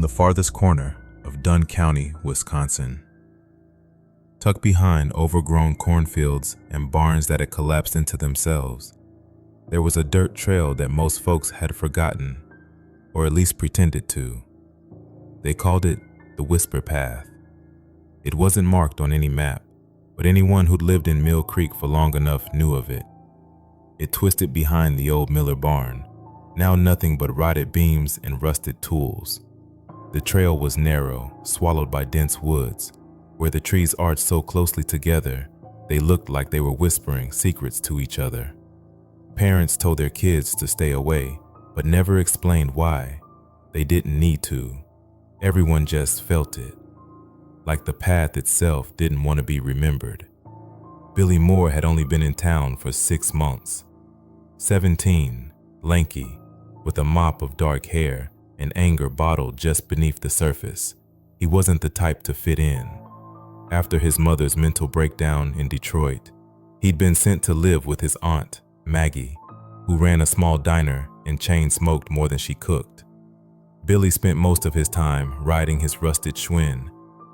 in the farthest corner of Dunn County, Wisconsin. Tucked behind overgrown cornfields and barns that had collapsed into themselves, there was a dirt trail that most folks had forgotten, or at least pretended to. They called it the Whisper Path. It wasn't marked on any map, but anyone who'd lived in Mill Creek for long enough knew of it. It twisted behind the old Miller barn, now nothing but rotted beams and rusted tools. The trail was narrow, swallowed by dense woods, where the trees arched so closely together they looked like they were whispering secrets to each other. Parents told their kids to stay away, but never explained why. They didn't need to. Everyone just felt it, like the path itself didn't want to be remembered. Billy Moore had only been in town for 6 months. 17, lanky, with a mop of dark hair and anger bottled just beneath the surface. He wasn't the type to fit in. After his mother's mental breakdown in Detroit, he'd been sent to live with his aunt, Maggie, who ran a small diner and chain-smoked more than she cooked. Billy spent most of his time riding his rusted Schwinn,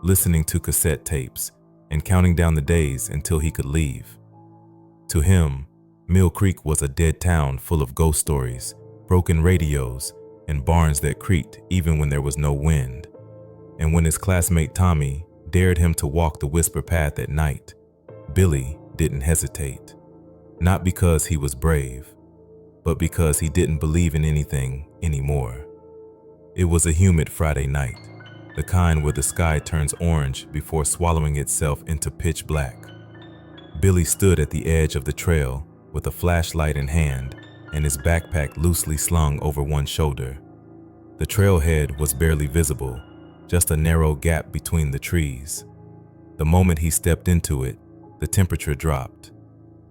listening to cassette tapes, and counting down the days until he could leave. To him, Mill Creek was a dead town full of ghost stories, broken radios, and barns that creaked even when there was no wind. And when his classmate Tommy dared him to walk the Whisper Path at night, Billy didn't hesitate. Not because he was brave, but because he didn't believe in anything anymore. It was a humid Friday night, the kind where the sky turns orange before swallowing itself into pitch black. Billy stood at the edge of the trail with a flashlight in hand and his backpack loosely slung over one shoulder. The trailhead was barely visible, just a narrow gap between the trees. The moment he stepped into it, the temperature dropped.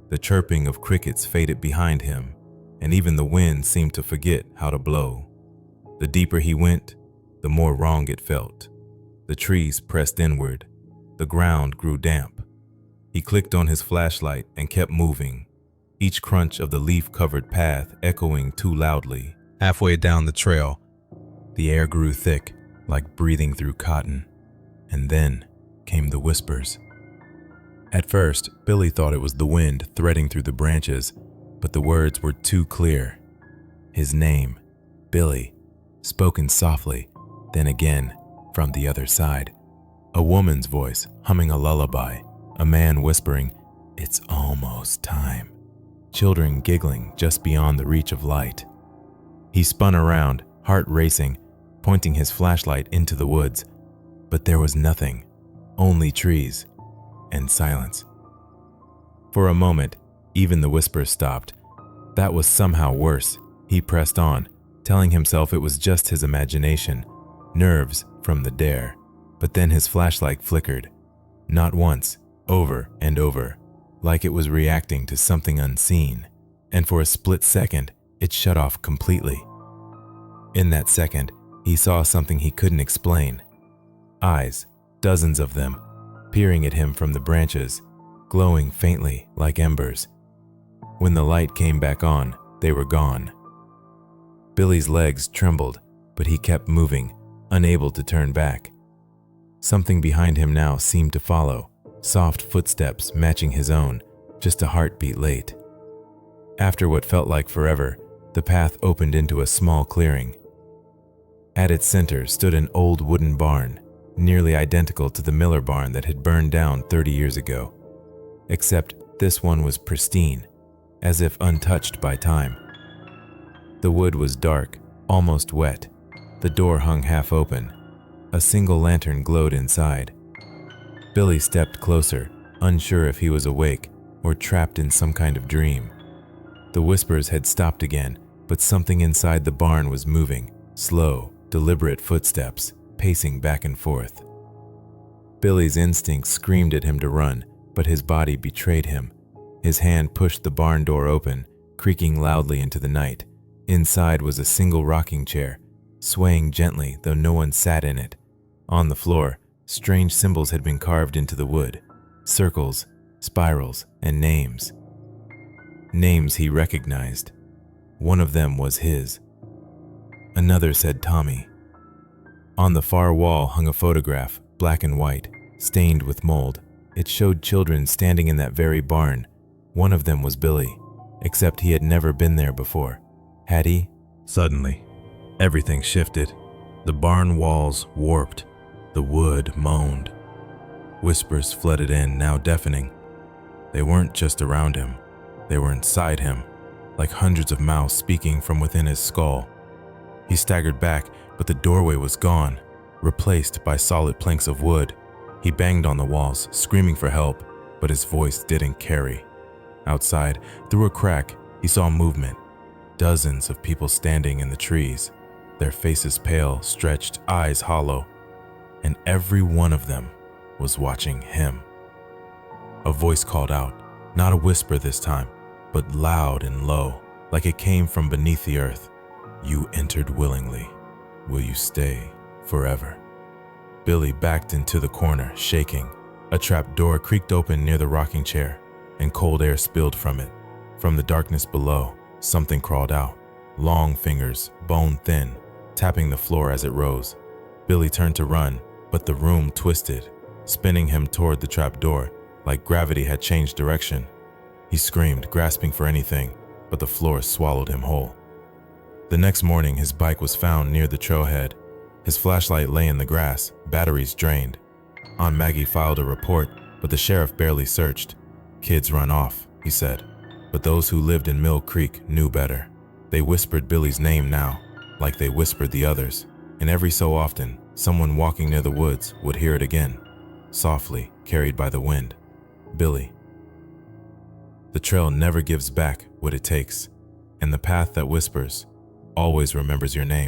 The chirping of crickets faded behind him, and even the wind seemed to forget how to blow. The deeper he went, the more wrong it felt. The trees pressed inward. The ground grew damp. He clicked on his flashlight and kept moving, each crunch of the leaf-covered path echoing too loudly. Halfway down the trail, the air grew thick, like breathing through cotton, and then came the whispers. At first, Billy thought it was the wind threading through the branches, but the words were too clear. His name, Billy, spoken softly, then again, from the other side. A woman's voice humming a lullaby, a man whispering, "It's almost time." Children giggling just beyond the reach of light. He spun around, heart racing, pointing his flashlight into the woods, but there was nothing, only trees and silence. For a moment, even the whispers stopped. That was somehow worse. He pressed on, telling himself it was just his imagination, nerves from the dare. But then his flashlight flickered, not once, over and over, like it was reacting to something unseen, and for a split second, it shut off completely. In that second, he saw something he couldn't explain. Eyes, dozens of them, peering at him from the branches, glowing faintly like embers. When the light came back on, they were gone. Billy's legs trembled, but he kept moving, unable to turn back. Something behind him now seemed to follow, soft footsteps matching his own, just a heartbeat late. After what felt like forever, the path opened into a small clearing. At its center stood an old wooden barn, nearly identical to the Miller barn that had burned down 30 years ago. Except this one was pristine, as if untouched by time. The wood was dark, almost wet. The door hung half open. A single lantern glowed inside. Billy stepped closer, unsure if he was awake or trapped in some kind of dream. The whispers had stopped again, but something inside the barn was moving, slow, deliberate footsteps, pacing back and forth. Billy's instincts screamed at him to run, but his body betrayed him. His hand pushed the barn door open, creaking loudly into the night. Inside was a single rocking chair, swaying gently though no one sat in it. On the floor, strange symbols had been carved into the wood, circles, spirals, and names. Names he recognized. One of them was his. Another said Tommy. On the far wall hung a photograph, black and white, stained with mold. It showed children standing in that very barn. One of them was Billy, except he had never been there before. Had he? Suddenly, everything shifted. The barn walls warped. The wood moaned. Whispers flooded in, now deafening. They weren't just around him. They were inside him, like hundreds of mouths speaking from within his skull. He staggered back, but the doorway was gone, replaced by solid planks of wood. He banged on the walls, screaming for help, but his voice didn't carry. Outside, through a crack, he saw movement. Dozens of people standing in the trees, their faces pale, stretched, eyes hollow. And every one of them was watching him. A voice called out, not a whisper this time, but loud and low, like it came from beneath the earth. You entered willingly. Will you stay forever? Billy backed into the corner, shaking. A trap door creaked open near the rocking chair, and cold air spilled from it. From the darkness below, something crawled out, long fingers, bone thin, tapping the floor as it rose. Billy turned to run, but the room twisted, spinning him toward the trap door, like gravity had changed direction. He screamed, grasping for anything, but the floor swallowed him whole. The next morning, his bike was found near the trailhead. His flashlight lay in the grass, batteries drained. Aunt Maggie filed a report, but the sheriff barely searched. Kids run off, he said, but those who lived in Mill Creek knew better. They whispered Billy's name now, like they whispered the others, and every so often, someone walking near the woods would hear it again, softly, carried by the wind. Billy. The trail never gives back what it takes, and the path that whispers always remembers your name.